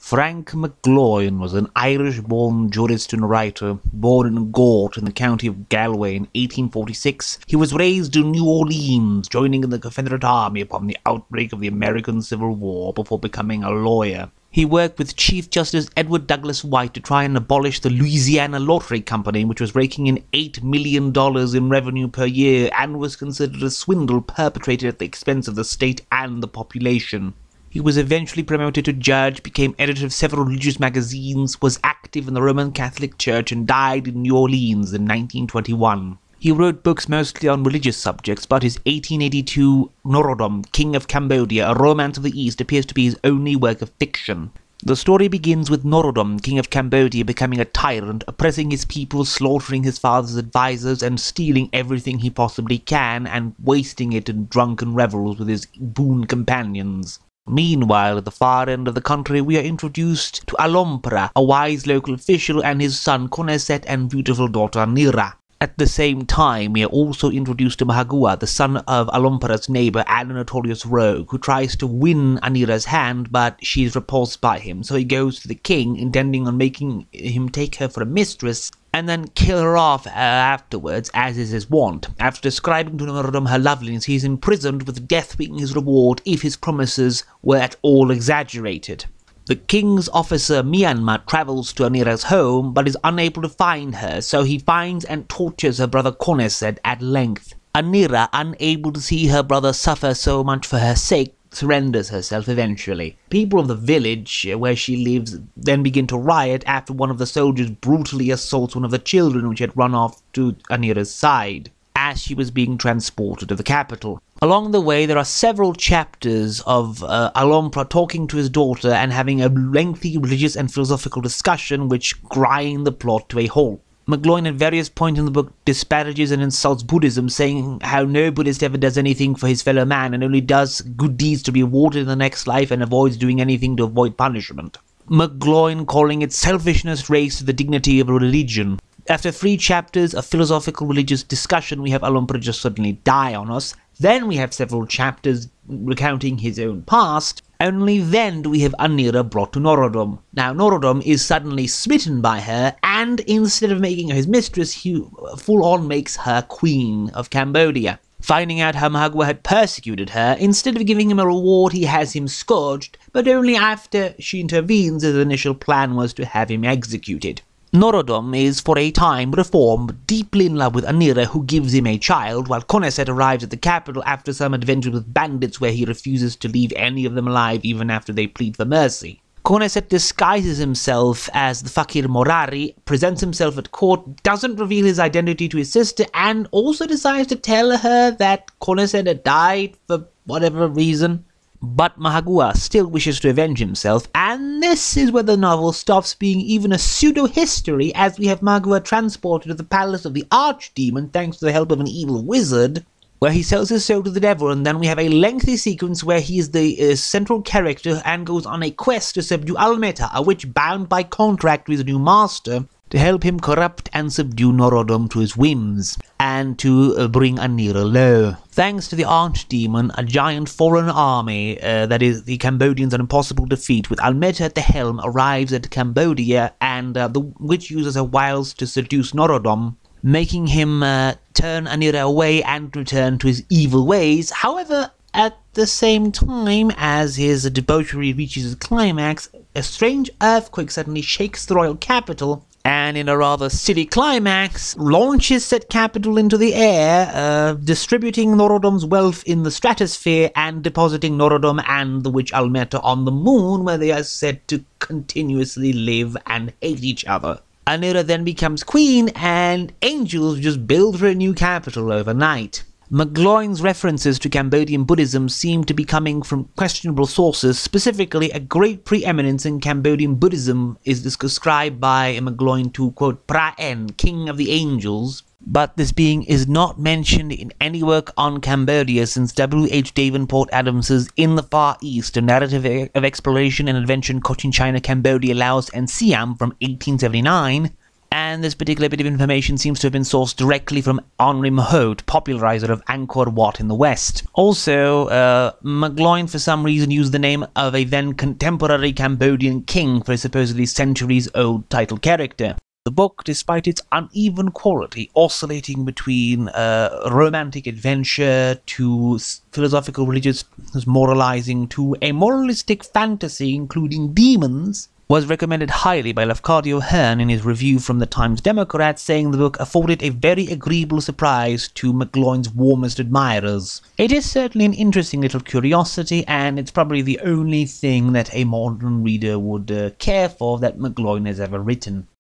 Frank McGloin was an Irish-born jurist and writer, born in Gort in the county of Galway in 1846. He was raised in New Orleans, joining in the Confederate Army upon the outbreak of the American Civil War before becoming a lawyer. He worked with Chief Justice Edward Douglas White to try and abolish the Louisiana Lottery Company, which was raking in $8 million in revenue per year and was considered a swindle perpetrated at the expense of the state and the population. He was eventually promoted to judge, became editor of several religious magazines, was active in the Roman Catholic Church, and died in New Orleans in 1921. He wrote books mostly on religious subjects, but his 1882 Norodom, King of Cambodia, A Romance of the East, appears to be his only work of fiction. The story begins with Norodom, King of Cambodia, becoming a tyrant, oppressing his people, slaughtering his father's advisors, and stealing everything he possibly can, and wasting it in drunken revels with his boon companions. Meanwhile, at the far end of the country, we are introduced to Alompra, a wise local official, and his son Coneset and beautiful daughter Nira. At the same time, we are also introduced to Mahagua, the son of Alompra's neighbor and a notorious rogue, who tries to win Anira's hand, but she is repulsed by him, so he goes to the king, intending on making him take her for a mistress, and then kill her off afterwards, as is his wont. After describing to Norodom her loveliness, he is imprisoned, with death being his reward if his promises were at all exaggerated. The king's officer Myanmar travels to Anira's home, but is unable to find her, so he finds and tortures her brother Coneset at length. Anira, unable to see her brother suffer so much for her sake, surrenders herself eventually. People of the village where she lives then begin to riot after one of the soldiers brutally assaults one of the children which had run off to Anira's side as she was being transported to the capital. Along the way, there are several chapters of Alompra talking to his daughter and having a lengthy religious and philosophical discussion which grind the plot to a halt. McGloin at various points in the book disparages and insults Buddhism, saying how no Buddhist ever does anything for his fellow man and only does good deeds to be rewarded in the next life and avoids doing anything to avoid punishment. McGloin calling it selfishness raised to the dignity of a religion. After 3 chapters of philosophical religious discussion, we have Alompra just suddenly die on us. Then we have several chapters recounting his own past. Only then do we have Anira brought to Norodom. Now, Norodom is suddenly smitten by her, and instead of making her his mistress, he full-on makes her queen of Cambodia. Finding out how Mahagua had persecuted her, instead of giving him a reward, he has him scourged, but only after she intervenes. His initial plan was to have him executed. Norodom is for a time reformed, deeply in love with Anira, who gives him a child, while Coneset arrives at the capital after some adventure with bandits where he refuses to leave any of them alive even after they plead for mercy. Coneset disguises himself as the Fakir Morari, presents himself at court, doesn't reveal his identity to his sister, and also decides to tell her that Coneset had died for whatever reason. But Mahagua still wishes to avenge himself, and this is where the novel stops being even a pseudo-history, as we have Mahagua transported to the palace of the archdemon thanks to the help of an evil wizard, where he sells his soul to the devil, and then we have a lengthy sequence where he is the central character and goes on a quest to subdue Almeta, a witch bound by contract with his new master, to help him corrupt and subdue Norodom to his whims, and to bring Anira low. Thanks to the archdemon, a giant foreign army, that is, the Cambodians are impossible to defeat, with Almeta at the helm, arrives at Cambodia, and the witch uses her wiles to seduce Norodom, making him turn Anira away and return to his evil ways. However, at the same time as his debauchery reaches its climax, a strange earthquake suddenly shakes the royal capital, and in a rather silly climax, launches said capital into the air, distributing Norodom's wealth in the stratosphere and depositing Norodom and the witch Almeta on the moon, where they are said to continuously live and hate each other. Anira then becomes queen, and angels just build her a new capital overnight. McGloin's references to Cambodian Buddhism seem to be coming from questionable sources. Specifically, a great preeminence in Cambodian Buddhism is described by McGloin to, quote, Pra-En, king of the angels, but this being is not mentioned in any work on Cambodia since W.H. Davenport Adams's In the Far East, a narrative of exploration and adventure in Cochin China, Cambodia, Laos, and Siam from 1879, and this particular bit of information seems to have been sourced directly from Henri Mahaut, popularizer of Angkor Wat in the West. Also, McGloin for some reason used the name of a then contemporary Cambodian king for a supposedly centuries-old title character. The book, despite its uneven quality, oscillating between romantic adventure to philosophical religious moralizing to a moralistic fantasy including demons, was recommended highly by Lafcadio Hearn in his review from the Times Democrat, saying the book afforded a very agreeable surprise to McGloin's warmest admirers. It is certainly an interesting little curiosity, and it's probably the only thing that a modern reader would care for that McGloin has ever written.